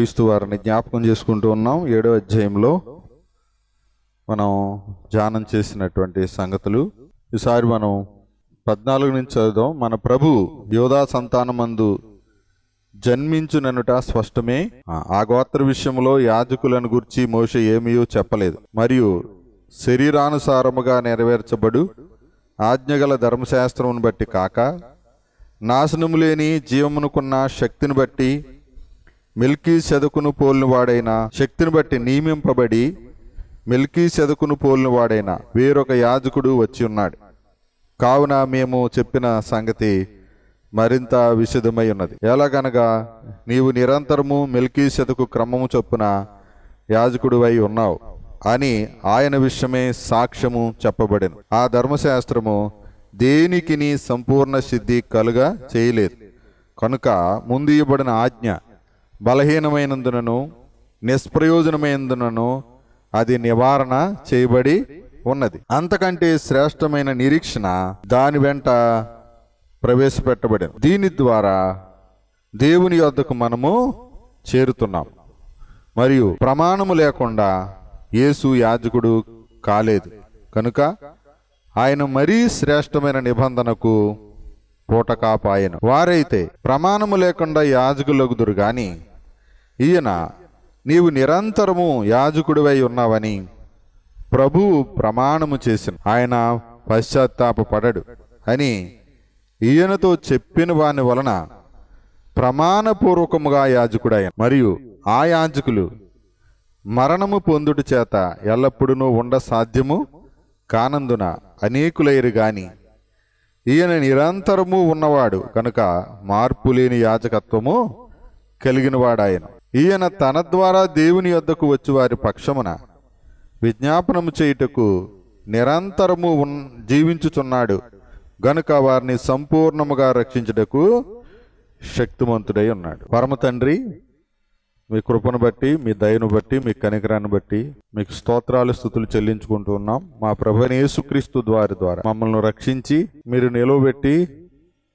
యేసుక్రీస్తు వారిని జ్ఞాపకం చేసుకుంటూ ఉన్నాం. 7వ అధ్యాయంలో మనం ధ్యానం చేసినటువంటి సంగతులు ఈసారి మనం 14 నుంచి చదువుదాం. మన ప్రభు యోధా సంతానమందు జన్మించుననుట స్పష్టమే. ఆ గోత్ర విషయంలో యాజకులను గురించి మోషే ఏమీ చెప్పలేదు, మరియు శరీరానుసారముగా నెరవేర్చబడు ఆజ్ఞగల ధర్మశాస్త్రమును బట్టి కాక, నాశనము లేని జీవమునుకున్న శక్తిని బట్టి, మెల్కీసెదకును పోలిన వాడైన శక్తిని బట్టి నియమింపబడి మెల్కీసెదకును పోలిన వాడైన వేరొక యాజకుడు వచ్చి ఉన్నాడు. కావున మేము చెప్పిన సంగతి మరింత విశదమై ఉన్నది. ఎలాగనగా నీవు నిరంతరము మెల్కీసెదకు క్రమము చొప్పున యాజకుడివై ఉన్నావు అని ఆయన విషయమే సాక్ష్యము చెప్పబడెను. ఆ ధర్మశాస్త్రము దేనికిని సంపూర్ణ సిద్ధి కలుగా చేయలేదు కనుక ముందు ఇవ్వబడిన ఆజ్ఞ బలహీనమైనందునను నిష్ప్రయోజనమైనందునను అది నివారణ చేయబడి ఉన్నది. అంతకంటే శ్రేష్టమైన నిరీక్షణ దాని వెంట ప్రవేశపెట్టబడింది. దీని ద్వారా దేవుని యొద్దకు మనము చేరుతున్నాం. మరియు ప్రమాణము లేకుండా యేసు యాజకుడు కాలేదు కనుక ఆయన మరీ శ్రేష్టమైన నిబంధనకు పూటకాపాయను. వారైతే ప్రమాణము లేకుండా యాజకులగుదురు గాని, ఈయన నీవు నిరంతరము యాజకుడివై ఉన్నావని ప్రభువు ప్రమాణము చేసిన ఆయన పశ్చాత్తాపపడడు అని ఈయనతో చెప్పిన వాని వలన ప్రమాణపూర్వకముగా యాజకుడాయను. మరియు ఆ యాజకులు మరణము పొందుట చేత ఎల్లప్పుడూ ఉండ సాధ్యము కానందున అనేకులైరు గాని, ఈయన నిరంతరము ఉన్నవాడు కనుక మార్పు లేని యాజకత్వము కలిగిన వాడాయను. ఈయన తన ద్వారా దేవుని యొద్దకు వచ్చి వారి పక్షమున విజ్ఞాపనము చేయుటకు నిరంతరము జీవించుచున్నాడు గనుక వారిని సంపూర్ణముగా రక్షించుటకు శక్తిమంతుడై ఉన్నాడు. పరమ తండ్రి, మీ కృపను బట్టి, మీ దయను బట్టి, మీ కనికరాన్ని బట్టి మీకు స్తోత్రాలు స్తుతులు చెల్లించుకుంటూ ఉన్నాం. మా ప్రభువైన యేసుక్రీస్తు ద్వారా మమ్మల్ని రక్షించి మీరు నిలువబెట్టి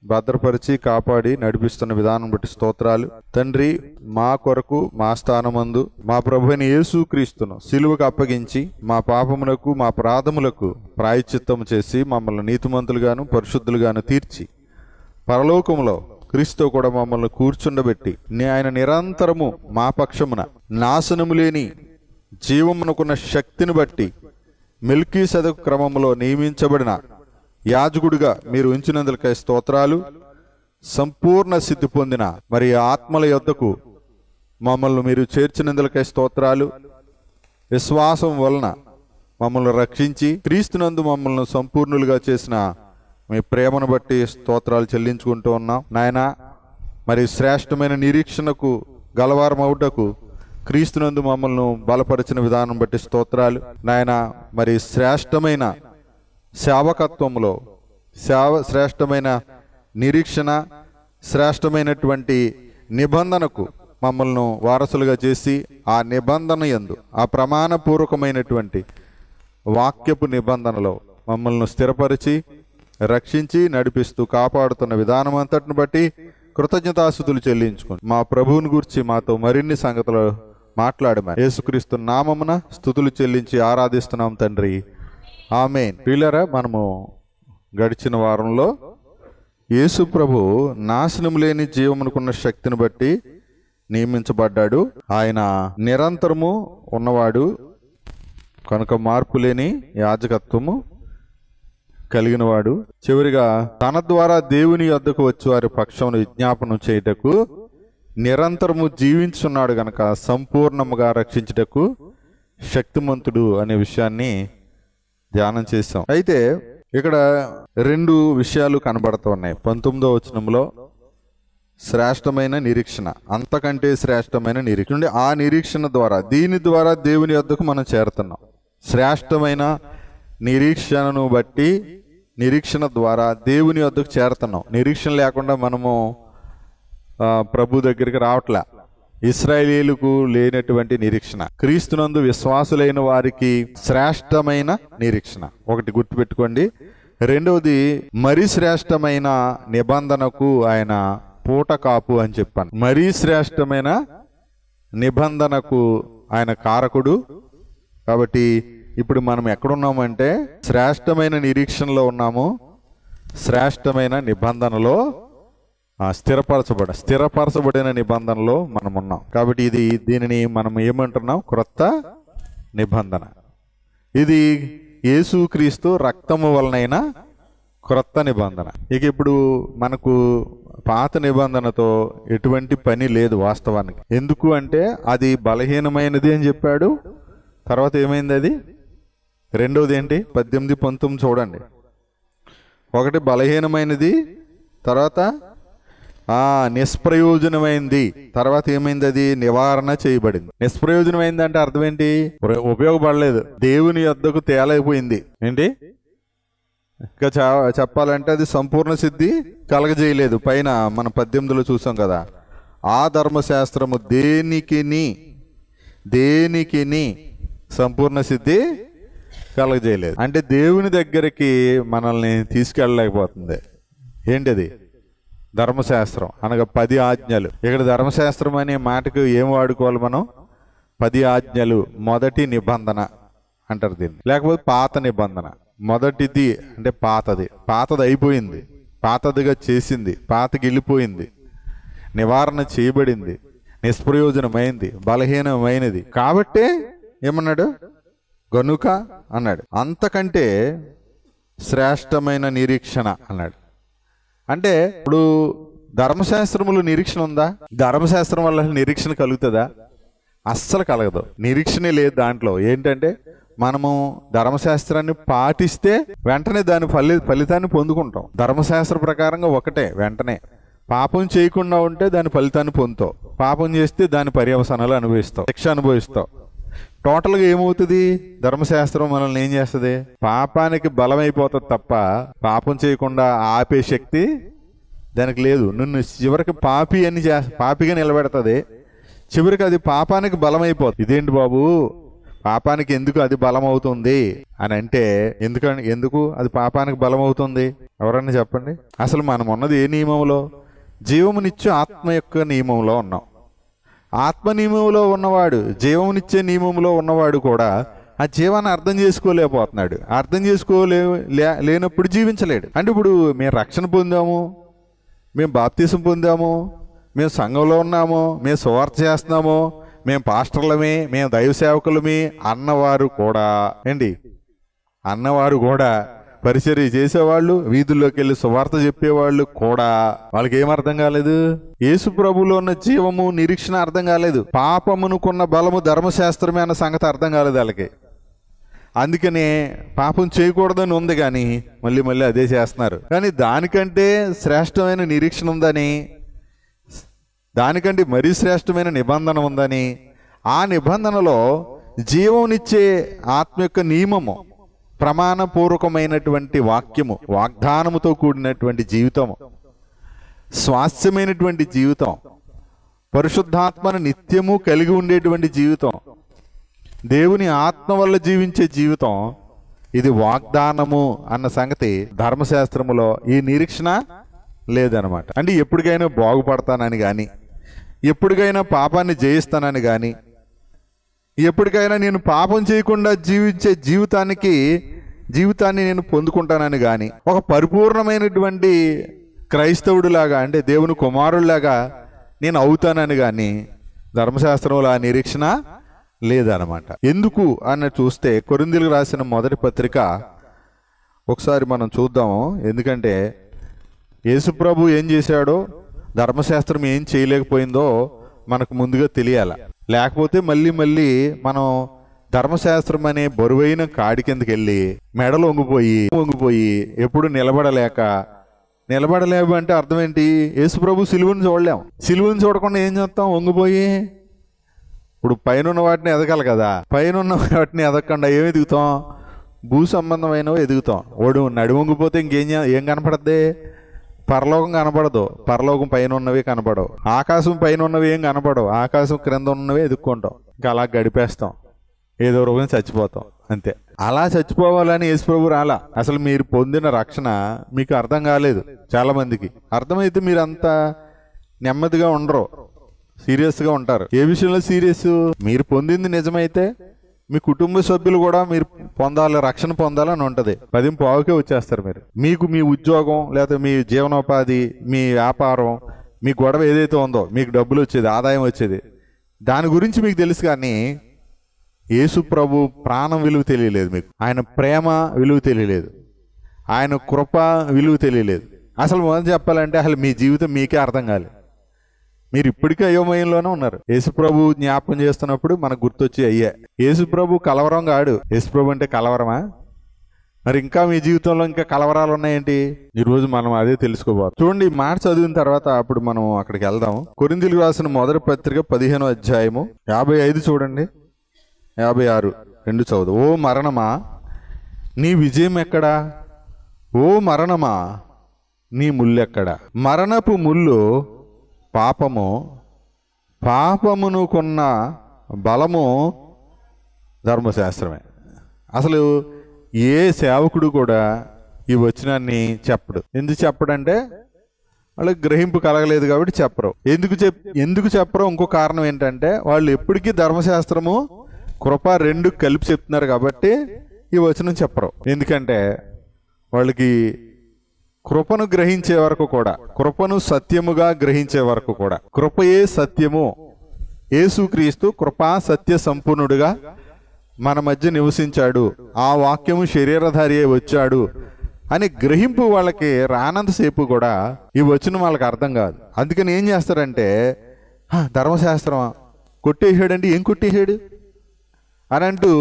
భద్రపరిచి కాపాడి నడిపిస్తున్న విధానం బట్టి స్తోత్రాలు. తండ్రి, మా కొరకు మా స్థానమందు మా ప్రభువైన యేసుక్రీస్తును సిలువకు అప్పగించి మా పాపములకు మా అపరాధములకు ప్రాయశ్చిత్తము చేసి మమ్మల్ని నీతిమంతులుగాను పరిశుద్ధులుగాను తీర్చి పరలోకములో క్రీస్తు కూడా మమ్మల్ని కూర్చుండబెట్టి ఆయన నిరంతరము మా పక్షమున నాశనము లేని జీవమునకున్న శక్తిని బట్టి మెల్కీసెదకు క్రమములో నియమించబడిన యాజకుడిగా మీరు ఉంచినందులకై స్తోత్రాలు. సంపూర్ణ సిద్ధి పొందిన మరి ఆత్మల యొద్దకు మమ్మల్ని మీరు చేర్చినందులకై స్తోత్రాలు. విశ్వాసం వలన మమ్మల్ని రక్షించి క్రీస్తునందు మమ్మల్ని సంపూర్ణులుగా చేసిన మీ ప్రేమను బట్టి స్తోత్రాలు చెల్లించుకుంటూ ఉన్నాం. నాయన, మరి శ్రేష్టమైన నిరీక్షణకు గలవారమవుటకు క్రీస్తునందు మమ్మల్ని బలపరిచిన విధానం బట్టి స్తోత్రాలు. నాయన, మరి శ్రేష్టమైన సేవకత్వంలో శ్రేష్టమైన నిరీక్షణ, శ్రేష్టమైనటువంటి నిబంధనకు మమ్మల్ని వారసులుగా చేసి ఆ నిబంధన యందు ఆ ప్రమాణపూర్వకమైనటువంటి వాక్యపు నిబంధనలో మమ్మల్ని స్థిరపరిచి రక్షించి నడిపిస్తూ కాపాడుతున్న విధానం అంతటిని బట్టి కృతజ్ఞతాస్తుతులు చెల్లించుకోండి. మా ప్రభువుని గురించి మాతో మరిన్ని సంగతులు మాట్లాడమని యేసుక్రీస్తు నామమున స్తుతులు చెల్లించి ఆరాధిస్తున్నాం తండ్రి, ఆమేన్. ప్రియులారా, మనము గడిచిన వారంలో యేసు ప్రభు నాశనం లేని జీవమునుకున్న శక్తిని బట్టి నియమించబడ్డాడు. ఆయన నిరంతరము ఉన్నవాడు కనుక మార్పు లేని యాజకత్వము కలిగినవాడు. చివరిగా తన ద్వారా దేవుని యొద్దకు వచ్చి వారి పక్షమును విజ్ఞాపనం చేయుటకు నిరంతరము జీవించున్నాడు గనక సంపూర్ణముగా రక్షించుటకు శక్తిమంతుడు అనే విషయాన్ని ధ్యానం చేశాం. అయితే ఇక్కడ 2 విషయాలు కనబడుతూ ఉన్నాయి. 19వ వచనంలో శ్రేష్టమైన నిరీక్షణ, అంతకంటే శ్రేష్టమైన నిరీక్షణ. ఆ నిరీక్షణ ద్వారా దీని ద్వారా దేవుని యొద్దకు మనం చేరుతున్నాం. శ్రేష్టమైన నిరీక్షణను బట్టి నిరీక్షణ ద్వారా దేవుని వద్దకు చేరుతున్నాం. నిరీక్షణ లేకుండా మనము ప్రభు దగ్గరికి రావట్లే. ఇశ్రాయేలీయులకు లేనటువంటి నిరీక్షణ, క్రీస్తునందు విశ్వాసులైన వారికి శ్రేష్టమైన నిరీక్షణ ఒకటి గుర్తుపెట్టుకోండి. రెండవది, మరి శ్రేష్టమైన నిబంధనకు ఆయన పూట కాపు అని చెప్పాను. మరీ శ్రేష్టమైన నిబంధనకు ఆయన కారకుడు. కాబట్టి ఇప్పుడు మనం ఎక్కడున్నామంటే శ్రేష్టమైన నిరీక్షణలో ఉన్నాము, శ్రేష్టమైన నిబంధనలో స్థిరపరచబడిన నిబంధనలో మనం ఉన్నాం. కాబట్టి దీనిని మనం ఏమంటున్నాం? క్రొత్త నిబంధన. ఇది యేసుక్రీస్తు రక్తము వలనైన క్రొత్త నిబంధన. ఇక ఇప్పుడు మనకు పాత నిబంధనతో ఎటువంటి పని లేదు వాస్తవానికి. ఎందుకు అంటే అది బలహీనమైనది అని చెప్పాడు. తర్వాత ఏమైంది? అది రెండవది ఏంటి? 18, 19 చూడండి. ఒకటి బలహీనమైనది, తర్వాత నిష్ప్రయోజనమైంది, తర్వాత ఏమైంది? అది నివారణ చేయబడింది. నిష్ప్రయోజనమైంది అంటే అర్థం ఏంటి? ఉపయోగపడలేదు, దేవుని యొద్దకు తేలైపోయింది. ఏంటి ఇంకా చెప్పాలంటే అది సంపూర్ణ సిద్ధి కలగజేయలేదు. పైన మన 18లో చూసాం కదా, ఆ ధర్మశాస్త్రము దేనికిని సంపూర్ణ సిద్ధి కలగజేయలేదు. అంటే దేవుని దగ్గరికి మనల్ని తీసుకెళ్ళలేకపోతుంది. ఏంటది? ధర్మశాస్త్రం అనగా 10 ఆజ్ఞలు. ఇక్కడ ధర్మశాస్త్రం అనే మాటకు ఏం వాడుకోవాలి మనం? 10 ఆజ్ఞలు, మొదటి నిబంధన అంటారు దీన్ని. లేకపోతే పాత నిబంధన. మొదటిది అంటే పాతది అయిపోయింది, పాతదిగా చేసింది, పాతకి వెళ్ళిపోయింది, నివారణ చేయబడింది, నిష్ప్రయోజనమైంది, బలహీనమైనది. కాబట్టే ఏమన్నాడు? గనుక అన్నాడు. అంతకంటే శ్రేష్టమైన నిరీక్షణ అన్నాడు. అంటే ఇప్పుడు ధర్మశాస్త్రములు నిరీక్షణ ఉందా? ధర్మశాస్త్రం వల్ల నిరీక్షణ కలుగుతుందా? అస్సలు కలగదు. నిరీక్షణే లేదు దాంట్లో. ఏంటంటే మనము ధర్మశాస్త్రాన్ని పాటిస్తే వెంటనే దాని ఫలితాన్ని పొందుకుంటాం. ధర్మశాస్త్ర ప్రకారంగా ఒకటే, వెంటనే పాపం చేయకుండా ఉంటే దాని ఫలితాన్ని పొందుతావు, పాపం చేస్తే దాని పర్యవసానాలు అనుభవిస్తావు, శిక్ష అనుభవిస్తావు. టోటల్గా ఏమవుతుంది? ధర్మశాస్త్రం మనల్ని ఏం చేస్తుంది? పాపానికి బలమైపోతుంది తప్ప పాపం చేయకుండా ఆపే శక్తి దానికి లేదు. నిన్ను చివరికి పాపిగా నిలబెడుతుంది. చివరికి అది పాపానికి బలమైపోతుంది. ఇదేంటి బాబు, పాపానికి ఎందుకు అది బలం అవుతుంది అని అంటే, ఎందుకు అది పాపానికి బలం అవుతుంది? ఎవరన్నా చెప్పండి. అసలు మనం ఉన్నది ఏ నియమంలో? జీవమునిచ్చు ఆత్మ యొక్క నియమంలో ఉన్నాం. ఆత్మ నియమంలో ఉన్నవాడు, జీవమునిచ్చే నియమంలో ఉన్నవాడు కూడా ఆ జీవాన్ని అర్థం చేసుకోలేకపోతున్నాడు. అర్థం లేనప్పుడు జీవించలేడు. అంటే ఇప్పుడు మేము రక్షణ పొందాము, మేము బాప్తీసం పొందాము, మేము సంఘంలో ఉన్నాము, మేము సువార్త చేస్తున్నాము, మేము పాస్టర్లమే, మేము దైవ సేవకులమే అన్నవారు కూడా పరిచర్య చేసేవాళ్ళు, వీధుల్లోకి వెళ్ళి సువార్త చెప్పేవాళ్ళు కూడా వాళ్ళకి ఏం అర్థం కాలేదు? యేసు ప్రభులో ఉన్న జీవము, నిరీక్షణ అర్థం కాలేదు. పాపమునుకున్న బలము ధర్మశాస్త్రమే అన్న సంగతి అర్థం కాలేదు వాళ్ళకి. అందుకనే పాపం చేయకూడదని ఉంది కానీ మళ్ళీ అదే చేస్తున్నారు. కానీ దానికంటే శ్రేష్టమైన నిరీక్షణ ఉందని, దానికంటే మరీ శ్రేష్టమైన నిబంధన ఉందని, ఆ నిబంధనలో జీవమునిచ్చే ఆత్మ యొక్క నియమము, ప్రమాణపూర్వకమైనటువంటి వాక్యము, వాగ్దానముతో కూడినటువంటి జీవితము, స్వాస్థ్యమైనటువంటి జీవితం, పరిశుద్ధాత్మను నిత్యము కలిగి ఉండేటువంటి జీవితం, దేవుని ఆత్మ వల్ల జీవించే జీవితం, ఇది వాగ్దానము అన్న సంగతి ధర్మశాస్త్రములో ఈ నిరీక్షణ లేదనమాట. అంటే ఎప్పటికైనా బాగుపడతానని కానీ, ఎప్పటికైనా పాపాన్ని జయిస్తానని కానీ, ఎప్పటికైనా నేను పాపం చేయకుండా జీవించే జీవితాన్ని నేను పొందుకుంటానని కానీ, ఒక పరిపూర్ణమైనటువంటి క్రైస్తవుడిలాగా అంటే దేవుని కుమారుడిలాగా నేను అవుతానని కానీ ధర్మశాస్త్రంలో ఆ నిరీక్షణ లేదనమాట. ఎందుకు అని చూస్తే కొరింథీయులకు రాసిన మొదటి పత్రిక ఒకసారి మనం చూద్దాము. ఎందుకంటే యేసుప్రభు ఏం చేశాడో, ధర్మశాస్త్రం ఏం చేయలేకపోయిందో మనకు ముందుగా తెలియాల. లేకపోతే మళ్ళీ మనం ధర్మశాస్త్రం అనే బరువైన కాడి కిందకి వెళ్ళి మెడలు వంగిపోయి ఎప్పుడు నిలబడలేవు అంటే అర్థం ఏంటి? యేసుప్రభు సిలువను చూడలేం. సిలువను చూడకుండా ఏం చేస్తాం? వంగిపోయి. ఇప్పుడు పైన వాటిని ఎదగాలి కదా, పైన వాటిని ఎదగకుండా ఏం ఎదుగుతాం? భూ సంబంధమైనవి ఎదుగుతాం. వాడు నడివంగిపోతే ఏం కనపడద్ది? పరలోకం కనపడదు, పరలోకం పైన ఉన్నవి కనపడవు, ఆకాశం పైన ఉన్నవి ఏం కనపడవు, ఆకాశం క్రింద ఉన్నవి ఎదుక్కుంటాం. ఇంకా అలా గడిపేస్తాం, ఏదో రోజున చచ్చిపోతాం అంతే. అలా చచ్చిపోవాలని యేసుప్రభు రాలా. అసలు మీరు పొందిన రక్షణ మీకు అర్థం కాలేదు. చాలా మందికి అర్థమైతే మీరు అంత నెమ్మదిగా ఉండరు. సీరియస్గా ఉంటారు. ఏ విషయంలో సీరియస్? మీరు పొందింది నిజమైతే మీ కుటుంబ సభ్యులు కూడా మీరు పొందాలి, రక్షణ పొందాలని ఉంటుంది. 10:15కే వచ్చేస్తారు మీరు. మీకు మీ ఉద్యోగం లేకపోతే మీ జీవనోపాధి, మీ వ్యాపారం, మీ గొడవ ఏదైతే ఉందో, మీకు డబ్బులు వచ్చేది, ఆదాయం వచ్చేది, దాని గురించి మీకు తెలుసు. కానీ యేసు ప్రభు ప్రాణం విలువ తెలియలేదు మీకు. ఆయన ప్రేమ విలువ తెలియలేదు. ఆయన కృప విలువ తెలియలేదు. అసలు మొదలు చెప్పాలంటే అసలు మీ జీవితం మీకే అర్థం కాలేదు. మీరు ఇప్పటికీ అయోమయంలోనే ఉన్నారు. యేసుప్రభు జ్ఞాపకం చేస్తున్నప్పుడు మనకు గుర్తొచ్చి అయ్యే. యేసుప్రభు కలవరం కాడు. యేసుప్రభు అంటే కలవరమా? మరి ఇంకా మీ జీవితంలో ఇంకా కలవరాలు ఉన్నాయేంటి? ఈరోజు మనం అదే తెలుసుకోబోతాం. చూడండి, ఈ మాట చదివిన తర్వాత అప్పుడు మనం అక్కడికి వెళ్దాం. కొరింథీయులకు రాసిన మొదటి పత్రిక 15వ అధ్యాయము 55 చూడండి, 56 2 చదువు. ఓ మరణమా నీ విజయం ఎక్కడా? ఓ మరణమా నీ ముల్లెక్కడా? మరణపు ముళ్ళు పాపము, పాపమును కొన్న బలము ధర్మశాస్త్రమే. అసలు ఏ సేవకుడు కూడా ఈ వచనాన్ని చెప్పడు. ఎందుకు చెప్పడంటే వాళ్ళకి గ్రహింపు కలగలేదు కాబట్టి చెప్పరు. ఎందుకు చెప్పరు? ఇంకో కారణం ఏంటంటే వాళ్ళు ఎప్పటికీ ధర్మశాస్త్రము కృప రెండు కలిపి చెప్తున్నారు కాబట్టి ఈ వచనం చెప్పరు. ఎందుకంటే వాళ్ళకి కృపను గ్రహించే వరకు కూడా, కృపను సత్యముగా గ్రహించే వరకు కూడా, కృపయే సత్యము, యేసుక్రీస్తు కృపా సత్య సంపూర్ణుడుగా మన మధ్య నివసించాడు, ఆ వాక్యము శరీరధారి అయి వచ్చాడు అని గ్రహింపు వాళ్ళకి రానంతసేపు కూడా ఈ వచనం వాళ్ళకి అర్థం కాదు. అందుకని ఏం చేస్తారంటే, ధర్మశాస్త్రం కొట్టేసాడంటే ఏం కొట్టేశాడు అని అంటూ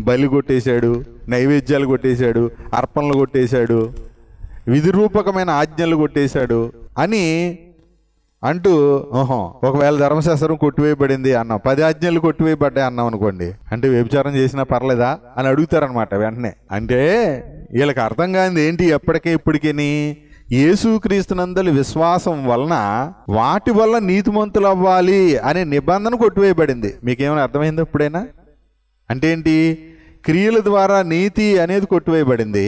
బలి కొట్టేశాడు, నైవేద్యాలు కొట్టేశాడు, అర్పణలు కొట్టేశాడు, విధి రూపకమైన ఆజ్ఞలు కొట్టేశాడు అని అంటూ, ఒకవేళ ధర్మశాస్త్రం కొట్టివేయబడింది అన్నాం, 10 ఆజ్ఞలు కొట్టివేయబడ్డాయి అన్నాం అనుకోండి, అంటే వ్యభిచారం చేసినా పర్లేదా అని అడుగుతారనమాట వెంటనే. అంటే వీళ్ళకి అర్థం కానిది ఏంటి? ఎప్పటికే ఇప్పటికీ యేసుక్రీస్తునందలి విశ్వాసం వలన వాటి వల్ల నీతిమంతులు అవ్వాలి అనే నిబంధన కొట్టివేయబడింది. మీకేమైనా అర్థమైంది ఎప్పుడైనా? అంటే ఏంటి? క్రియల ద్వారా నీతి అనేది కొట్టివేయబడింది,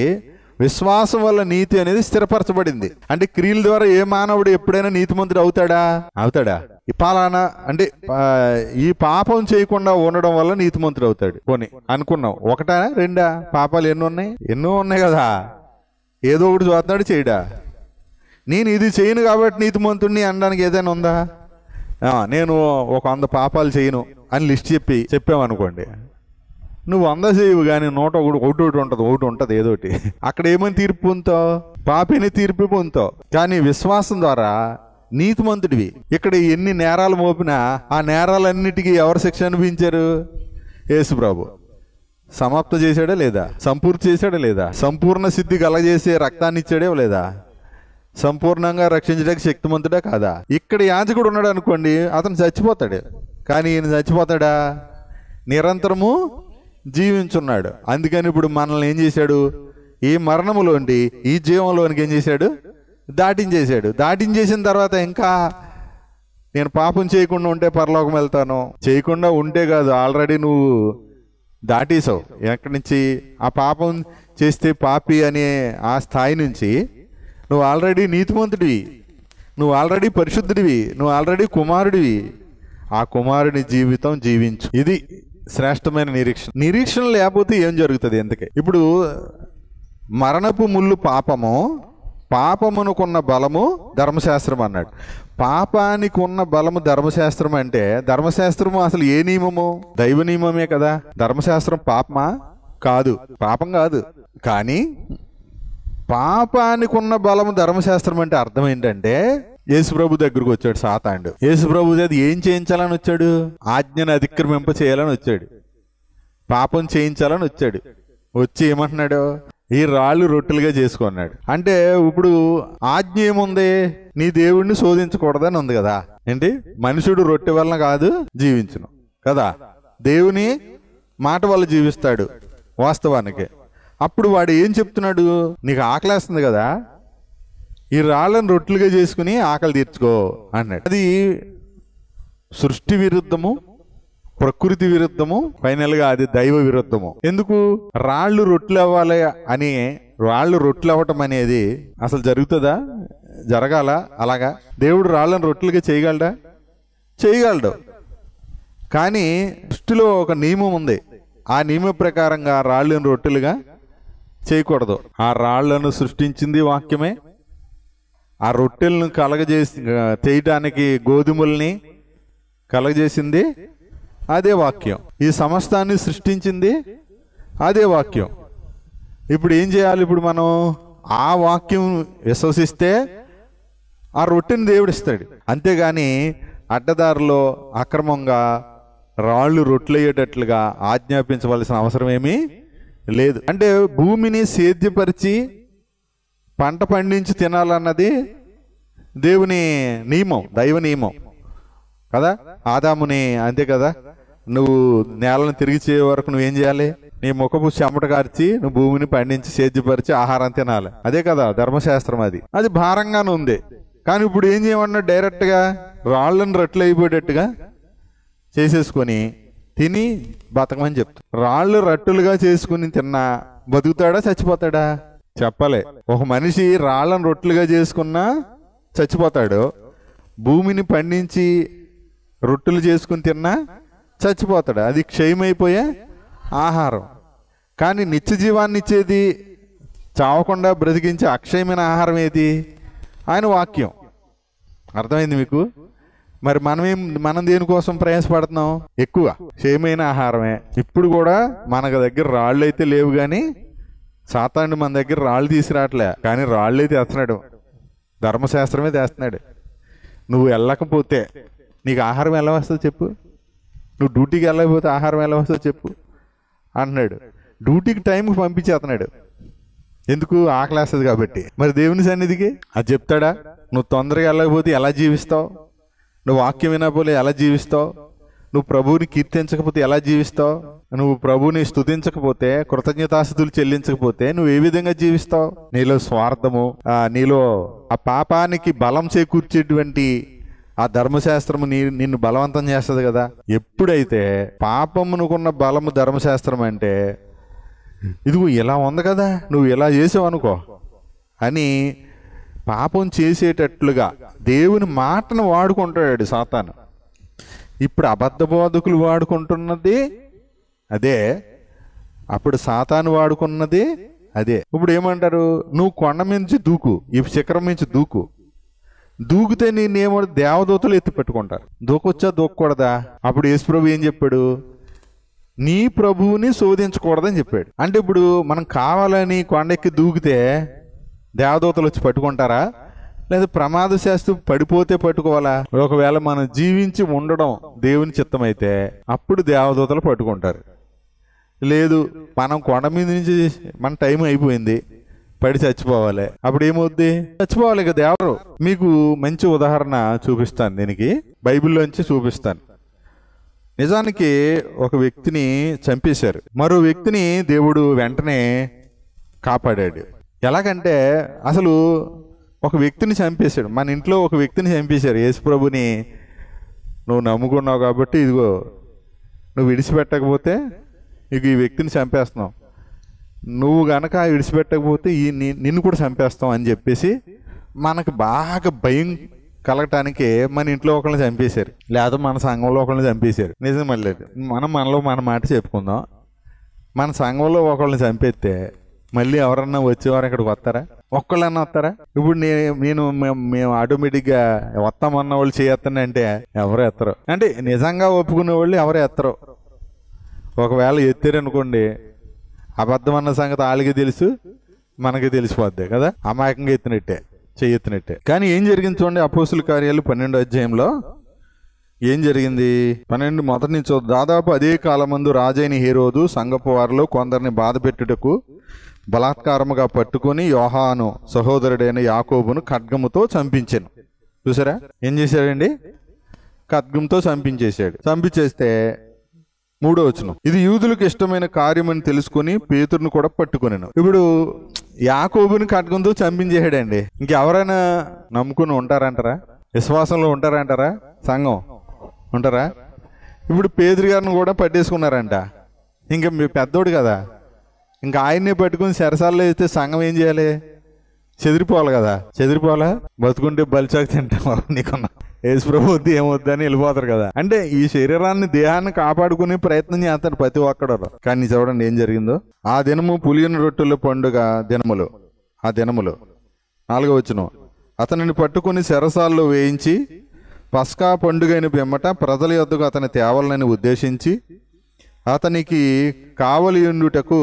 విశ్వాసం వల్ల నీతి అనేది స్థిరపరచబడింది. అంటే క్రియల ద్వారా ఏ మానవుడు ఎప్పుడైనా నీతిమంతుడు అవుతాడా? ఈ పాలన అంటే ఈ పాపం చేయకుండా ఉండడం వల్ల నీతిమంతుడు అవుతాడు. పోనీ అనుకున్నావు, ఒకటా రెండా? పాపాలు ఎన్నో ఉన్నాయి కదా, ఏదో ఒకటి చూస్తున్నాడు చేయడా. నేను ఇది చేయను కాబట్టి నీతిమంతుడిని అనడానికి ఏదైనా ఉందా? నేను ఒక 100 పాపాలు చేయను అని లిస్ట్ చెప్పామనుకోండి, నువ్వు 100 చేయవు కానీ 101 ఉంటుంది ఏదోటి. అక్కడ ఏమని తీర్పు పొందుతావు? పాపిని తీర్పు పొందుతావు. కానీ విశ్వాసం ద్వారా నీతిమంతుడివి. ఇక్కడ ఎన్ని నేరాలు మోపినా ఆ నేరాలన్నిటికీ ఎవరు శిక్ష అనిపించారు? యేసు ప్రభు. సమాప్త చేశాడా లేదా? సంపూర్తి చేశాడా లేదా? సంపూర్ణ సిద్ధి కలగజేసే రక్తాన్ని ఇచ్చాడే లేదా? సంపూర్ణంగా రక్షించడానికి శక్తిమంతుడా కాదా? ఇక్కడ యాజకుడు ఉన్నాడు అనుకోండి, అతను చచ్చిపోతాడు. కానీ ఈయన చచ్చిపోతాడా? నిరంతరము జీవించున్నాడు. అందుకని ఇప్పుడు మనల్ని ఏం చేశాడు? ఈ మరణములోండి ఈ జీవంలోనికి ఏం చేశాడు? దాటించేసిన తర్వాత ఇంకా నేను పాపం చేయకుండా ఉంటే పరలోకం వెళ్తాను, చేయకుండా ఉంటే కాదు, ఆల్రెడీ నువ్వు దాటేసావు. ఎక్కడి నుంచి? ఆ పాపం చేస్తే పాపి అనే ఆ స్థాయి నుంచి నువ్వు ఆల్రెడీ నీతిమంతుడివి, నువ్వు ఆల్రెడీ పరిశుద్ధుడివి, నువ్వు ఆల్రెడీ కుమారుడివి. ఆ కుమారుని జీవితం జీవించు. ఇది శ్రేష్టమైన నిరీక్షణ లేకపోతే ఏం జరుగుతుంది? ఎందుకే ఇప్పుడు మరణపు ముళ్ళు పాపము, పాపమునుకున్న బలము ధర్మశాస్త్రం అన్నాడు. పాపానికి ఉన్న బలము ధర్మశాస్త్రం అంటే, ధర్మశాస్త్రము అసలు ఏ నియమము? దైవ నియమమే కదా. ధర్మశాస్త్రం పాపమా? కాదు, పాపం కాదు. కానీ పాపానికి ఉన్న బలము ధర్మశాస్త్రం అంటే అర్థం ఏంటంటే, యేసుప్రభు దగ్గరకు వచ్చాడు సాతానుడు. యేసుప్రభు చేత ఏం చేయించాలని వచ్చాడు? ఆజ్ఞను అతిక్రమింప చేయాలని వచ్చాడు, పాపం చేయించాలని వచ్చాడు. వచ్చి ఏమంటున్నాడు? ఈ రాళ్ళు రొట్టెలుగా చేసుకున్నాడు. అంటే ఇప్పుడు ఆజ్ఞ ఏముంది? నీ దేవుడిని శోధించకూడదని ఉంది కదా. ఏంటి? మనుషుడు రొట్టె వలన కాదు జీవించును కదా, దేవుని మాట వల్ల జీవిస్తాడు వాస్తవానికి. అప్పుడు వాడు ఏం చెప్తున్నాడు? నీకు ఆకలేస్తుంది కదా, ఈ రాళ్ళను రొట్టెలుగా చేసుకుని ఆకలి తీర్చుకో అన్నాడు. అది సృష్టి విరుద్ధము, ప్రకృతి విరుద్ధము, ఫైనల్గా అది దైవ విరుద్ధము. ఎందుకు? రాళ్ళు రొట్టెలు అవ్వాలి అని, రాళ్ళు రొట్టెలు అవ్వటం అనేది అసలు జరుగుతుందా? జరగాల అలాగా? దేవుడు రాళ్ళను రొట్టెలుగా చేయగలడా? చేయగలడు. కానీ దృష్టిలో ఒక నియమం ఉంది. ఆ నియమం ప్రకారంగా రాళ్ళను రొట్టెలుగా చేయకూడదు. ఆ రాళ్లను సృష్టించింది వాక్యమే. ఆ రొట్టెలను చేయటానికి గోధుమల్ని కలగజేసింది అదే వాక్యం. ఈ సమస్తాన్ని సృష్టించింది అదే వాక్యం. ఇప్పుడు ఏం చేయాలి? ఇప్పుడు మనం ఆ వాక్యం విశ్వసిస్తే ఆ రొట్టెని దేవుడిస్తాడు. అంతేగాని అడ్డదారిలో అక్రమంగా రాళ్ళు రొట్టెలయ్యేటట్లుగా ఆజ్ఞాపించవలసిన అవసరం ఏమీ లేదు. అంటే భూమిని సేద్యపరిచి పంట పండించి తినాలన్నది దేవుని నియమం, దైవ నియమం కదా. ఆదాముని అంతే కదా, నువ్వు నేలను తిరిగి చేయే వరకు నువ్వేం చేయాలి? నీ ముఖపు చెమట కార్చి నువ్వు భూమిని పండించి సేద్యపరిచి ఆహారం తినాలి. అదే కదా ధర్మశాస్త్రం. అది భారంగానే ఉంది. కానీ ఇప్పుడు ఏం చేయమన్నా డైరెక్ట్గా రాళ్ళను రొట్టెలు అయిపోయేటట్టుగా చేసేసుకొని తిని బతకమని చెప్తాడు. రాళ్ళు రొట్టెలుగా చేసుకుని తిన్నా బతుకుతాడా చచ్చిపోతాడా? చెప్పలే. ఒక మనిషి రాళ్ళను రొట్టెలుగా చేసుకున్నా చచ్చిపోతాడు, భూమిని పండించి రొట్టెలు చేసుకుని తిన్నా చచ్చిపోతాడు. అది క్షయమైపోయే ఆహారం. కానీ నిత్య జీవాన్ని ఇచ్చేది, చావకుండా బ్రతికించే అక్షయమైన ఆహారం ఏది? ఆయన వాక్యం. అర్థమైంది మీకు? మరి మనం దేనికోసం ప్రయాసపడుతున్నాం? ఎక్కువ క్షయమైన ఆహారమే. ఇప్పుడు కూడా మనకు దగ్గర రాళ్ళు అయితే లేవు, కానీ సాతానుడు మన దగ్గర రాళ్ళు తీసుకురావట్లే, కానీ రాళ్ళు అయితే తెస్తున్నాడు. ధర్మశాస్త్రమే తెస్తున్నాడు. నువ్వు వెళ్ళకపోతే నీకు ఆహారం ఎలా వస్తుందో చెప్పు. నువ్వు డ్యూటీకి వెళ్ళకపోతే ఆహారం ఎలా వస్తుందో చెప్పు అంటున్నాడు. డ్యూటీకి టైంకి పంపించేస్తున్నాడు. ఎందుకు? ఆకలేస్తుంది కాబట్టి. మరి దేవుని సన్నిధికి అది చెప్తాడా? నువ్వు తొందరగా వెళ్ళకపోతే ఎలా జీవిస్తావు? నువ్వు వాక్యం వినకపోతే ఎలా జీవిస్తావు? నువ్వు ప్రభువుని కీర్తించకపోతే ఎలా జీవిస్తావు? నువ్వు ప్రభువుని స్తుతించకపోతే, కృతజ్ఞతాస్తుతులు చెల్లించకపోతే నువ్వు ఏ విధంగా జీవిస్తావు? నీలో స్వార్థము, నీలో ఆ పాపానికి బలం చేకూర్చేటువంటి ఆ ధర్మశాస్త్రము నిన్ను బలవంతం చేస్తుంది కదా. ఎప్పుడైతే పాపమునుకున్న బలము ధర్మశాస్త్రం అంటే, ఇదిగో ఇలా ఉంది కదా, నువ్వు ఇలా చేసావు అనుకో అని పాపం చేసేటట్లుగా దేవుని మాటను వాడుకుంటాడు సాతాను. ఇప్పుడు అబద్ధ బోధకులు వాడుకుంటున్నది అదే, అప్పుడు సాతాను వాడుకున్నది అదే. ఇప్పుడు ఏమంటారు? నువ్వు కొండ మించి దూకు, ఈ శిఖరం మించి దూకితే నేనేమో దేవదూతలు ఎత్తి పెట్టుకుంటారు. దూకొచ్చా దూకకూడదా? అప్పుడు యేసుప్రభు ఏం చెప్పాడు? నీ ప్రభువుని శోధించకూడదని చెప్పాడు. అంటే ఇప్పుడు మనం కావాలని కొండెక్కి దూకితే దేవదూతలు వచ్చి పట్టుకుంటారా? లేదా ప్రమాదశాస్తు పడిపోతే పట్టుకోవాలా? ఒకవేళ మనం జీవించి ఉండడం దేవుని చిత్తమైతే అప్పుడు దేవదూతలు పట్టుకుంటారు. లేదు, మనం కొండ మీద నుంచి మన టైం అయిపోయింది, పడి చచ్చిపోవాలి, అప్పుడు ఏమవుద్ది? చచ్చిపోవాలి కదా ఎవరు. మీకు మంచి ఉదాహరణ చూపిస్తాను, దీనికి బైబిల్లోంచి చూపిస్తాను. నిజానికి ఒక వ్యక్తిని చంపేశారు, మరో వ్యక్తిని దేవుడు వెంటనే కాపాడాడు. ఎలాగంటే అసలు ఒక వ్యక్తిని చంపేశాడు, మన ఇంట్లో ఒక వ్యక్తిని చంపేశారు. యేసుప్రభుని నువ్వు నమ్ముకున్నావు కాబట్టి ఇదిగో నువ్వు విడిచిపెట్టకపోతే ఇక ఈ వ్యక్తిని చంపేస్తున్నావు, నువ్వు గనక విడిచిపెట్టకపోతే నిన్ను కూడా చంపేస్తాం అని చెప్పేసి మనకు బాగా భయం కలగటానికి మన ఇంట్లో ఒకళ్ళని చంపేశారు, లేదా మన సంఘంలో ఒకళ్ళని చంపేశారు. నిజం మళ్ళీ మనలో మన మాట చెప్పుకుందాం. మన సంఘంలో ఒకళ్ళని చంపేస్తే మళ్ళీ ఎవరన్నా వచ్చేవారు ఇక్కడికి వస్తారా? ఒక్కళ్ళన్నా వస్తారా? ఇప్పుడు మేము ఆటోమేటిక్గా వస్తామన్న వాళ్ళు చేస్తానంటే ఎవరు ఎత్తరు. అంటే నిజంగా ఒప్పుకునే వాళ్ళు ఎవరు ఎత్తరు. ఒకవేళ ఎత్తారనుకోండి, అబద్ధం అన్న సంగతి వాళ్ళకి తెలుసు, మనకి తెలిసిపోద్ది కదా, అమాయకంగా ఎత్తినట్టే, చెయ్యెత్తినట్టే. కానీ ఏం జరిగింది చూడండి, అపోస్తుల కార్యాలు 12వ అధ్యాయంలో ఏం జరిగింది? 12 మొదటి నుంచి. దాదాపు అదే కాలమందు రాజైన హేరోదు సంఘపు వారిలో కొందరిని బాధ పెట్టుటకు బలాత్కారముగా పట్టుకుని యోహాను సహోదరుడైన యాకోబును ఖడ్గముతో చంపించాను. చూసారా ఏం చేశాడండి? ఖడ్గంతో చంపించేశాడు. చంపించేస్తే 3వ వచనం, ఇది యూదులకు ఇష్టమైన కార్యమని తెలుసుకుని పేతురును కూడా పట్టుకునేను. ఇప్పుడు యాకోబుని ఖడ్గంతో చంపించేసాడండి. ఇంకెవరైనా నమ్ముకుని ఉంటారంటారా? విశ్వాసంలో ఉంటారంటారా? సంఘం ఉంటారా? ఇప్పుడు పేతురు గారిని కూడా పట్టేసుకున్నారంట. ఇంకా మీ పెద్దోడు కదా, ఇంకా ఆయన్నే పట్టుకుని సరసాల్లో వేస్తే సంఘం ఏం చేయాలి? చెదిరిపోవాలి కదా. చెదిరిపోవాలా? బతుకుంటే బలిచాకు తింటాం నీకున్నా. యేసు ప్రభు వద్దు ఏమొద్దు అని వెళ్ళిపోతారు కదా. అంటే ఈ శరీరాన్ని దేహాన్ని కాపాడుకునే ప్రయత్నం చేస్తారు ప్రతి ఒక్కడు. కానీ చూడండి ఏం జరిగిందో. ఆ దినము పులియని రొట్టెల పండుగ దినములు, ఆ దినములు 4వ వచనం, అతనిని పట్టుకుని చెరసాల్లో వేయించి పస్కా పండుగైన పిమ్మట ప్రజల యొద్దకు అతని తేవాలని ఉద్దేశించి అతనికి కావలి ఉండుటకు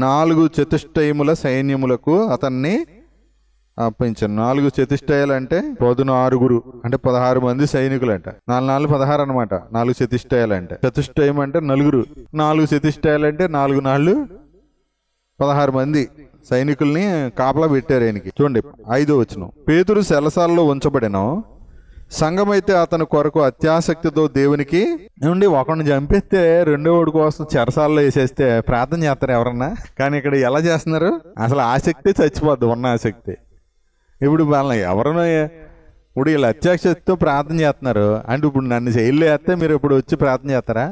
4 చతుష్టయముల సైన్యములకు అతన్ని అప్పించాను. 4 చతుష్టయాలు అంటే 16 అంటే 16 మంది సైనికులు అంట. 4 4 16 అనమాట. 4 చతుష్టయాలు అంటే, చతుష్టయం అంటే 4, 4 చతుష్టయాలు అంటే 4 4 16 మంది సైనికుల్ని కాపలా పెట్టారు ఆయనకి. చూడండి 5వ వచనం, పేతురు చెరసాలలో ఉంచబడిన సంఘమైతే అతని కొరకు అత్యాసక్తితో దేవునికి నుండి ఒకరిని చంపేస్తే రెండో వాడి కోసం చెరసాలలో వేసేస్తే ప్రార్థన చేస్తారు ఎవరన్నా. కానీ ఇక్కడ ఎలా చేస్తున్నారు? అసలు ఆసక్తి చచ్చిపోద్ది, ఉన్న ఆసక్తి. ఇప్పుడు వాళ్ళని ఎవరైనా ఇప్పుడు వీళ్ళు అత్యాసక్తితో ప్రార్థన చేస్తున్నారు అంటే ఇప్పుడు నన్ను జైల్లో వేస్తే మీరు ఇప్పుడు వచ్చి ప్రార్థన చేస్తారా?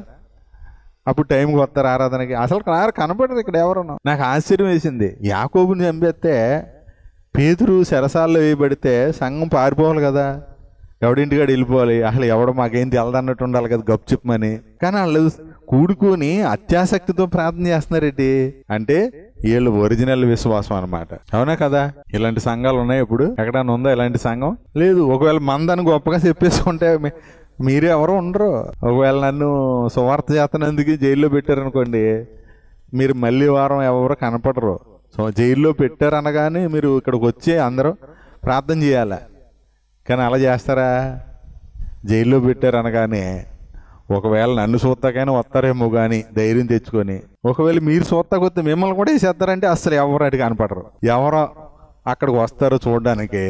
అప్పుడు టైంకి వస్తారు ఆరాధనకి? అసలు కనపడరు ఇక్కడ ఎవరున్నా. నాకు ఆశ్చర్యం వేసింది, యాకోబుని చంపేస్తే పేతురు చెరసాల్లో వేయబడితే సంఘం పారిపోవాలి కదా, ఎవడింటికాడ వెళ్ళిపోవాలి, అసలు ఎవడో మాకేం తెలదన్నట్టు ఉండాలి కదా గప్చిప్మని. కానీ వాళ్ళు కూడుకొని అత్యాసక్తితో ప్రార్థన చేస్తున్నారేంటి అంటే వీళ్ళు ఒరిజినల్ విశ్వాసం అనమాట. అవునా కదా? ఇలాంటి సంఘాలు ఉన్నాయి ఇప్పుడు? ఎక్కడైనా ఉందా ఇలాంటి సంఘం? లేదు. ఒకవేళ మందని గొప్పగా చెప్పేసుకుంటే మీరే ఎవరు ఉండరు. ఒకవేళ నన్ను సువార్త చేతనందుకు జైల్లో పెట్టారనుకోండి, మీరు మళ్ళీ వారం ఎవరు కనపడరు. సో జైల్లో పెట్టారనగానే మీరు ఇక్కడికి వచ్చి అందరూ ప్రార్థన చేయాలి. కానీ అలా చేస్తారా? జైల్లో పెట్టారనగానే ఒకవేళ నన్ను చూస్తాకైనా వస్తారేమో కానీ ధైర్యం తెచ్చుకొని, ఒకవేళ మీరు చూస్తాకొస్తే మిమ్మల్ని కూడా వేసేస్తారంటే అసలు ఎవరు అటు కనపడరు. ఎవరో అక్కడికి వస్తారో చూడడానికి.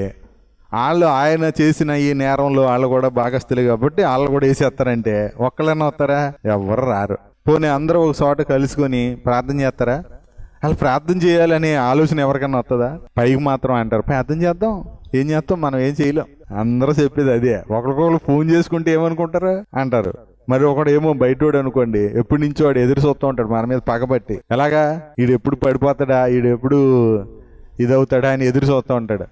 వాళ్ళు ఆయన చేసిన ఈ నేరంలో వాళ్ళు కూడా భాగస్తులే కాబట్టి వాళ్ళు కూడా వేసేస్తారంటే ఒక్కళ్ళైనా వస్తారా? ఎవరు రారు. పోనీ అందరూ ఒక చోట కలుసుకొని ప్రార్థన చేస్తారా? వాళ్ళు ప్రార్థన చేయాలనే ఆలోచన ఎవరికైనా వస్తుందా? పైకి మాత్రం అంటారు ప్రార్థన చేద్దాం, ఏం చేస్తాం, మనం ఏం చేయలేం. అందరూ చెప్పేది అదే. ఒకరికొకరు ఫోన్ చేసుకుంటే ఏమనుకుంటారు అంటారు. మరి ఒకడు ఏమో బయటోడు అనుకోండి, ఎప్పటి నుంచో వాడు ఎదురు చూస్తూ ఉంటాడు మన మీద పగబట్టి. ఎలాగా? ఈడు ఎప్పుడు పడిపోతాడా, ఈడు ఎప్పుడు ఇదవుతాడా అని ఎదురు చూస్తూ ఉంటాడు.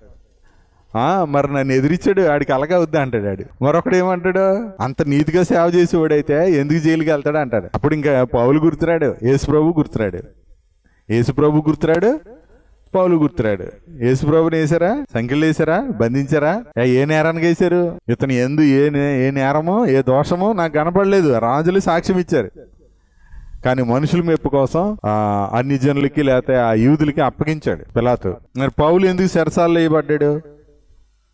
మరి నన్ను ఎదిరించాడు ఆడికి అలాగే అవుద్దా అంటాడు ఆడు. మరొకడు ఏమంటాడు, అంత నీతిగా సేవ చేసేవాడైతే ఎందుకు జైలుకి వెళ్తాడు అంటాడు. అప్పుడు ఇంకా పౌలు గుర్తురాడు, యేసు ప్రభు గుర్తురాడు. యేసు ప్రభు గుర్తురాడు, పౌలు గుర్తురాడు. యేసు ప్రభుని వేసారా, సంఖ్యలు వేసారా, బంధించారా? ఏ నేరానికి వేశారు? ఇతను ఎందు ఏ నేరమో ఏ దోషమో నాకు కనపడలేదు. రాజులు సాక్ష్యం ఇచ్చారు. కానీ మనుషుల మెప్పు కోసం అన్ని జనులకి లేకపోతే ఆ యూదులకి అప్పగించాడు పిలాతు. మరి పౌలు ఎందుకు చెరసాల్లో వేయబడ్డాడు?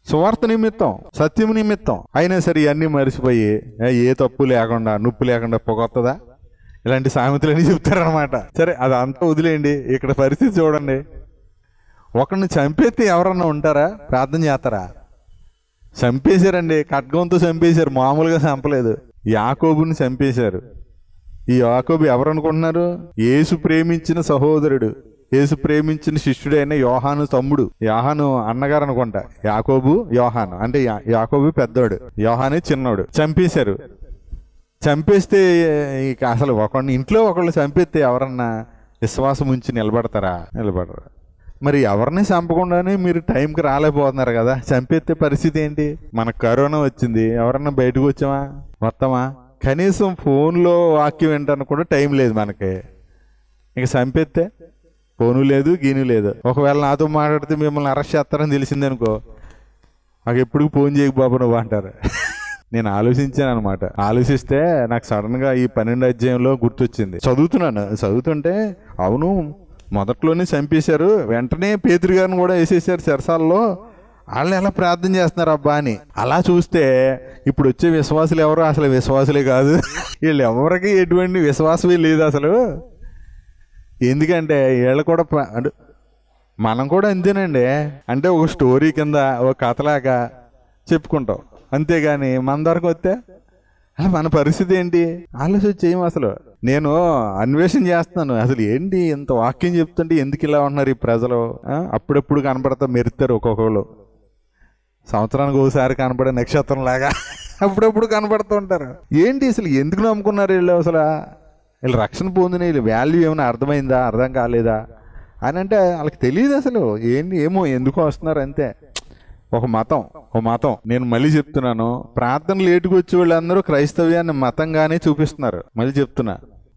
సువార్త నిమిత్తం, సత్యం నిమిత్తం. అయినా సరే ఇవన్నీ మరిచిపోయి ఏ తప్పు లేకుండా నొప్పి లేకుండా పొగొత్తదా? ఇలాంటి సామెతలన్నీ చెప్తారనమాట. సరే అదంతా వదిలేయండి. ఇక్కడ పరిస్థితి చూడండి. ఒకరిని చంపేస్తే ఎవరన్నా ఉంటారా? ప్రార్థన చేస్తారా? చంపేశారండి, ఖడ్గంతో చంపేశారు. మామూలుగా చంపలేదు. యాకోబుని చంపేశారు. ఈ యాకోబు ఎవరు అనుకుంటున్నారు? యేసు ప్రేమించిన సహోదరుడు, యేసు ప్రేమించిన శిష్యుడైన యోహాను తమ్ముడు. యోహాను అన్నగారు అనుకుంటా. యాకోబు యోహాను అంటే యాకోబు పెద్దోడు, యోహానే చిన్నోడు. చంపేశారు. చంపేస్తే ఇక అసలు ఒకరిని ఇంట్లో ఒకళ్ళు చంపేస్తే ఎవరన్నా విశ్వాసం ఉంచి నిలబడతారా? నిలబడరా. మరి ఎవరిని చంపకుండానే మీరు టైంకి రాలేకపోతున్నారు కదా, చంపేస్తే పరిస్థితి ఏంటి? మనకు కరోనా వచ్చింది, ఎవరన్నా బయటకు వచ్చామా? మొత్తమా? కనీసం ఫోన్లో వాక్యం వింటానికి కూడా టైం లేదు మనకి. ఇక చంపేస్తే ఫోను లేదు, గీను లేదు. ఒకవేళ నాతో మాట్లాడితే మిమ్మల్ని అరెస్ట్ చేస్తారని తెలిసిందనుకో, నాకు ఎప్పుడు ఫోన్ చేయకు బాబు నువ్వు అంటారు. నేను ఆలోచించాను అనమాట. ఆలోచిస్తే నాకు సడన్గా ఈ 12వ అధ్యాయంలో గుర్తొచ్చింది. చదువుతుంటే అవును మొదట్లోనే చంపేశారు, వెంటనే పేతురు గారిని కూడా వేసేసారు చెరసాలలో. వాళ్ళు ఎలా ప్రార్థన చేస్తున్నారు అబ్బా అని. అలా చూస్తే ఇప్పుడు వచ్చే విశ్వాసులు ఎవరు అసలు విశ్వాసులే కాదు. వీళ్ళు ఎవరికి ఎటువంటి విశ్వాసమే లేదు అసలు. ఎందుకంటే వీళ్ళు కూడా మనం కూడా అంతేనండి. అంటే ఒక స్టోరీ కింద ఒక కథలాగా చెప్పుకుంటాం, అంతేగాని మన దగ్గరకు వస్తే మన పరిస్థితి ఏంటి ఆలోచించేయం. అసలు నేను అన్వేషణ చేస్తున్నాను, అసలు ఏంటి ఇంత వాక్యం చెప్తుంటే ఎందుకు ఇలా ఉన్నారు ఈ ప్రజలు? అప్పుడప్పుడు కనపడతా మెరుతారు ఒక్కొక్కళ్ళు. సంవత్సరానికి ఒకసారి కనపడే నక్షత్రం లాగా అప్పుడప్పుడు కనపడుతూ ఉంటారు. ఏంటి అసలు ఎందుకు నమ్ముకున్నారు వీళ్ళు? అసలు వీళ్ళు రక్షణ పొందిన వీళ్ళు వాల్యూ ఏమైనా అర్థమైందా, అర్థం కాలేదా అని అంటే వాళ్ళకి తెలియదు అసలు. ఏమో ఎందుకో వస్తున్నారు అంతే. ఒక మతం. నేను మళ్ళీ చెప్తున్నాను, ప్రార్థన లేటుకు వచ్చే వాళ్ళందరూ క్రైస్తవ్యాన్ని మతంగానే చూపిస్తున్నారు. మళ్ళీ చెప్తున్నా,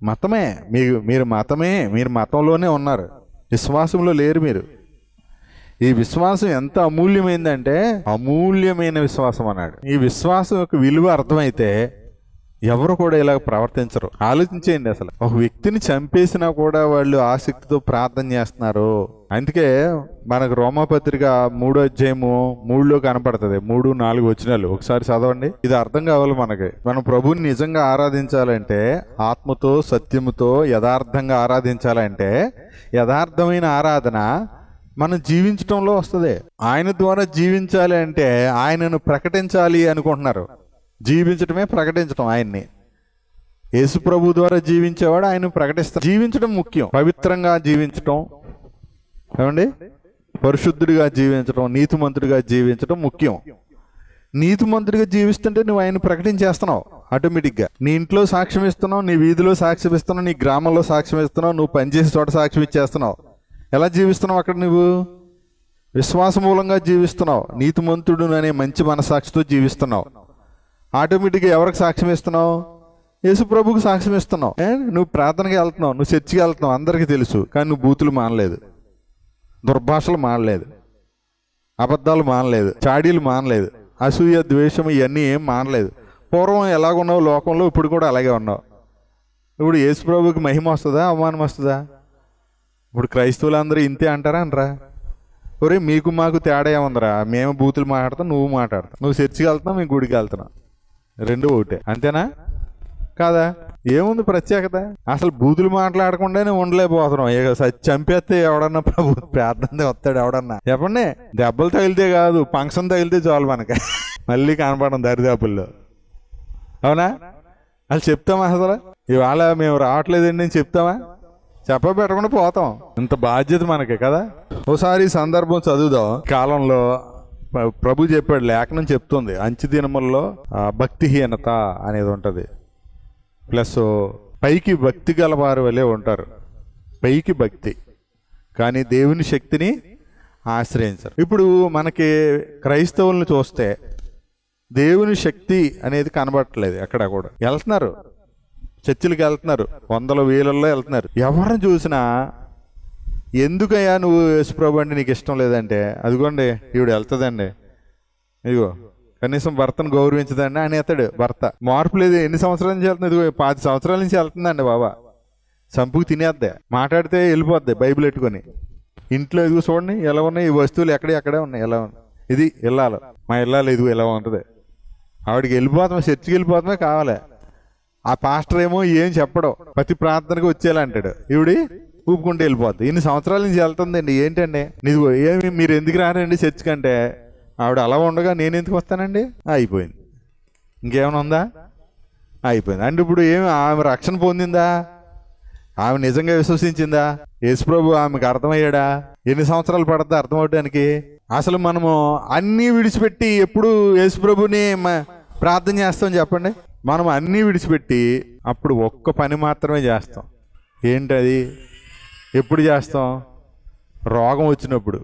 మతమే మీరు మతమే, మీరు మతంలోనే ఉన్నారు, విశ్వాసంలో లేరు మీరు. ఈ విశ్వాసం ఎంత అమూల్యమైందంటే అమూల్యమైన విశ్వాసం అన్నాడు. ఈ విశ్వాసం యొక్క విలువ అర్థమైతే ఎవరు కూడా ఇలా ప్రవర్తించరు. ఆలోచించేయండి, అసలు ఒక వ్యక్తిని చంపేసినా కూడా వాళ్ళు ఆసక్తితో ప్రార్థన చేస్తున్నారు. అందుకే మనకు రోమాపత్రిక 3వ అధ్యాయము 3లో కనపడుతుంది. 3-4 వచనాలు ఒకసారి చదవండి. ఇది అర్థం కావాలి మనకి. మనం ప్రభువుని నిజంగా ఆరాధించాలంటే, ఆత్మతో సత్యముతో యథార్థంగా ఆరాధించాలంటే, యథార్థమైన ఆరాధన మనం జీవించటంలో వస్తుంది. ఆయన ద్వారా జీవించాలి అంటే ఆయనను ప్రకటించాలి అనుకుంటున్నారు. జీవించటమే ప్రకటించటం. ఆయన్ని యేసు ప్రభు ద్వారా జీవించేవాడు ఆయన ప్రకటిస్తాడు. జీవించడం ముఖ్యం. పవిత్రంగా జీవించటం, ఏమండి, పరిశుద్ధుడిగా జీవించటం, నీతిమంతుడిగా జీవించటం ముఖ్యం. నీతిమంతుడిగా జీవిస్తుంటే నువ్వు ఆయన ప్రకటించేస్తున్నావు ఆటోమేటిక్గా. నీ ఇంట్లో సాక్ష్యం ఇస్తున్నావు, నీ వీధిలో సాక్ష్యం ఇస్తున్నావు, నీ గ్రామంలో సాక్ష్యం ఇస్తున్నావు, నువ్వు పనిచేసే చోట సాక్ష్యం ఇచ్చేస్తున్నావు. ఎలా జీవిస్తున్నావు అక్కడ? నువ్వు విశ్వాస మూలంగా జీవిస్తున్నావు, నీతిమంతుడు అనే మంచి మనసాక్షితో జీవిస్తున్నావు. ఆటోమేటిక్గా ఎవరికి సాక్ష్యం ఇస్తున్నావు? యేసు ప్రభువుకి సాక్ష్యం ఇస్తున్నావు. నువ్వు ప్రార్థనకి వెళ్తున్నావు, నువ్వు చర్చికి వెళ్తున్నావు, అందరికీ తెలుసు. కానీ నువ్వు బూతులు మానలేదు, దుర్భాషలు మానలేదు, అబద్ధాలు మానలేదు, చాడీలు మానలేదు, అసూయ ద్వేషం ఇవన్నీ ఏం మానలేదు. పూర్వం ఎలాగున్నావు లోకంలో, ఇప్పుడు కూడా అలాగే ఉన్నావు. ఇప్పుడు యేసు ప్రభువుకి మహిమ వస్తుందా, అవమానం వస్తుందా? ఇప్పుడు క్రైస్తవులందరూ ఇంతే అంటారా అనరా? ఒరే మీకు మాకు తేడా ఏముందరా? మేము బూతులు మాట్లాడతాం, నువ్వు మాట్లాడతావు. నువ్వు చర్చికి వెళ్తున్నావు, మేము గుడికి వెళ్తున్నావు, రెండు ఒకటే. అంతేనా కాదా? ఏముంది ప్రత్యేకత? అసలు బూతులు మాట్లాడకుండానే ఉండలేకపోతున్నాం. చంపేస్తే ఎవడన్నా ప్రభు ప్రార్థన వస్తాడు ఎవడన్నా? చెప్పండి. దెబ్బలు తగిలితే కాదు, ఫంక్షన్ తగిలితే చాలు మనకి మళ్ళీ కనపడడం దరిదాపుల్లో. అవునా? అసలు చెప్తామా? అసలు ఇవాళ మేము రావట్లేదండి అని చెప్తామా? చెప్పబెట్టకుండా పోతాం. ఇంత బాధ్యత మనకే కదా. ఓసారి సందర్భం చదువుదాం. కాలంలో ప్రభు చెప్పాడు, లేఖనం చెప్తుంది, అంచె దినముల్లో భక్తిహీనత అనేది ఉంటుంది. ప్లస్ పైకి భక్తి గల వారి వలె ఉంటారు, పైకి భక్తి కానీ దేవుని శక్తిని ఆశ్రయించరు. ఇప్పుడు మనకి క్రైస్తవులను చూస్తే దేవుని శక్తి అనేది కనబడట్లేదు. ఎక్కడ కూడా వెళ్తున్నారు, చర్చిలకు వెళ్తున్నారు, వందల వేలల్లో వెళ్తున్నారు. ఎవరిని చూసినా ఎందుకయ్యా నువ్వు యేసుప్రభు అంటే నీకు ఇష్టం లేదంటే, అదిగోండి ఈవిడ వెళ్తుందండి, ఇదిగో కనీసం భర్తను గౌరవించదండి అని ఎత్తాడు. భర్త మార్పు లేదు. ఎన్ని సంవత్సరాల నుంచి వెళ్తుంది? ఇదిగో 5 సంవత్సరాల నుంచి వెళ్తుందండి బాబా. చంపుకు తినేద్దే, మాట్లాడితే వెళ్ళిపోద్ది బైబిల్ పెట్టుకొని. ఇంట్లో ఇదిగో చూడండి ఎలా ఉన్నాయి ఈ వస్తువులు, ఎక్కడే ఉన్నాయి, ఎలా ఉన్నాయి. ఇది ఇల్లాలు, మా ఇల్లాలు ఇదిగో ఎలా ఉంటుంది. ఆవిడికి వెళ్ళిపోతామే, చర్చికి వెళ్ళిపోతామే కావాలి. ఆ పాస్టర్ ఏమో ఏం చెప్పడం, ప్రతి ప్రార్థనకు వచ్చేలా అంటాడు. ఈవిడి ఊపుకుంటూ వెళ్ళిపోద్ది. ఇన్ని సంవత్సరాల నుంచి వెళ్తుందండి, ఏంటండి నీది ఏమి, మీరు ఎందుకు రారండి చర్చికి అంటే, ఆవిడ అలా ఉండగా నేను ఎందుకు వస్తానండి? అయిపోయింది. ఇంకేమైనా ఉందా? అయిపోయింది. అంటే ఇప్పుడు ఏమి ఆమె రక్షణ పొందిందా? ఆమె నిజంగా విశ్వసించిందా? యేసుప్రభు ఆమెకు అర్థమయ్యాడా? ఎన్ని సంవత్సరాలు పడుతుంది అర్థం అవడానికి? అసలు మనము అన్నీ విడిచిపెట్టి ఎప్పుడు యేసుప్రభుని ప్రార్థన చేస్తాం చెప్పండి? మనం అన్నీ విడిచిపెట్టి అప్పుడు ఒక్క పని మాత్రమే చేస్తాం. ఏంటది? ఎప్పుడు చేస్తాం? రోగం వచ్చినప్పుడు,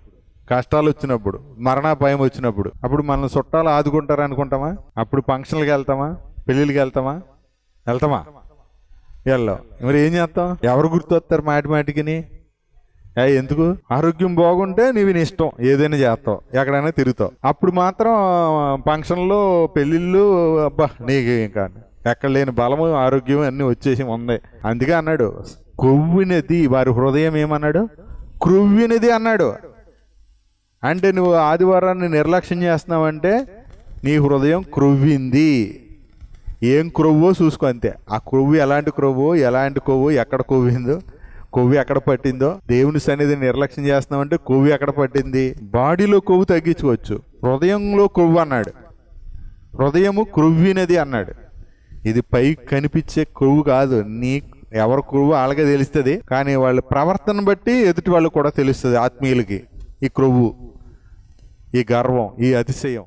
కష్టాలు వచ్చినప్పుడు, మరణాపాయం వచ్చినప్పుడు. అప్పుడు మనం చుట్టాలు ఆదుకుంటారు అనుకుంటామా? అప్పుడు ఫంక్షన్లకు వెళ్తామా? పెళ్ళిళ్ళకి వెళ్తామా? వెళ్ళాం. మరి ఏం చేస్తాం? ఎవరు గుర్తొస్తారు మాటికిని? ఎందుకు? ఆరోగ్యం బాగుంటే నీవు నీ ఇష్టం ఏదైనా చేస్తావు, ఎక్కడైనా తిరుగుతావు. అప్పుడు మాత్రం ఫంక్షన్లు, పెళ్ళిళ్ళు, అబ్బా నీకు ఇంకా ఎక్కడ లేని బలము, ఆరోగ్యం అన్నీ వచ్చేసి ఉంది. అందుకే అన్నాడు, కొవ్వినది వారి హృదయం ఏమన్నాడు? క్రొవ్వినది అన్నాడు. అంటే నువ్వు ఆదివారాన్ని నిర్లక్ష్యం చేస్తున్నావంటే నీ హృదయం క్రొవ్వింది. ఏం క్రొవ్వో చూసుకో అంతే. ఆ క్రొవ్వు ఎలాంటి క్రొవ్వో, ఎలాంటి కొవ్వు, ఎక్కడ కొవ్విందో, కొవ్వు ఎక్కడ పట్టిందో. దేవుని సన్నిధిని నిర్లక్ష్యం చేస్తున్నామంటే కొవ్వు ఎక్కడ పట్టింది? బాడీలో కొవ్వు తగ్గించుకోవచ్చు, హృదయంలో కొవ్వు అన్నాడు. హృదయము క్రొవ్వినది అన్నాడు. ఇది పైకి కనిపించే కొవ్వు కాదు. నీ ఎవరి కొవ్వు వాళ్ళకే తెలుస్తుంది, కానీ వాళ్ళ ప్రవర్తన బట్టి ఎదుటి వాళ్ళకు కూడా తెలుస్తుంది. ఆత్మీయులకి ఈ క్రొవ్వు, ఈ గర్వం, ఈ అతిశయం.